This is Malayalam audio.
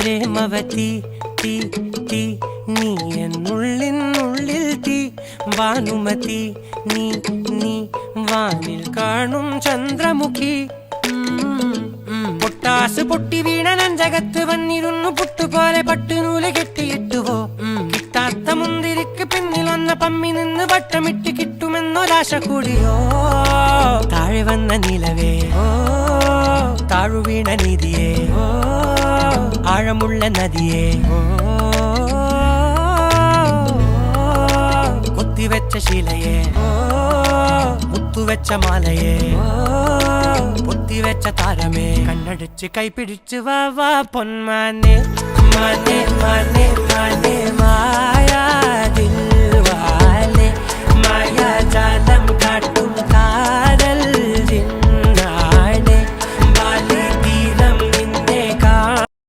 പ്രേമവതി തീ തീ നീ എന്നുള്ളിൽ തീ ഭാനുമതി നീ നീ വാനിൽ കാണും ചന്ദ്രമുഖി പൊട്ടാസ് പൊട്ടി വീണ നെഞ്ചകത്ത് വന്നിരുന്നു പുട്ടുപോലെ പട്ടുനൂല് കെട്ടിയിട്ടുവോ കിട്ടാത്ത മുന്തിരിക്ക് പിന്നിൽ വന്ന പമ്മി നിന്ന് വട്ടമിട്ട് കിട്ടുമെന്നൊരാശ കൂടിയോ താഴെ വന്ന നിലവേ താഴു വീണ നിധിയേ ആഴമുള്ള നദിയേ കൊത്തിവെച്ച ശിലയേ മുത്തുവെച്ച മാലയേ പൊത്തിവെച്ച താരമേ കണ്ണടിച്ച് കൈപിടിച്ച് വാ വാ പൊന്മാനെ മാനെ മാനെ മാനെ മായാ ദിൽവാലെ മായാ ജാലം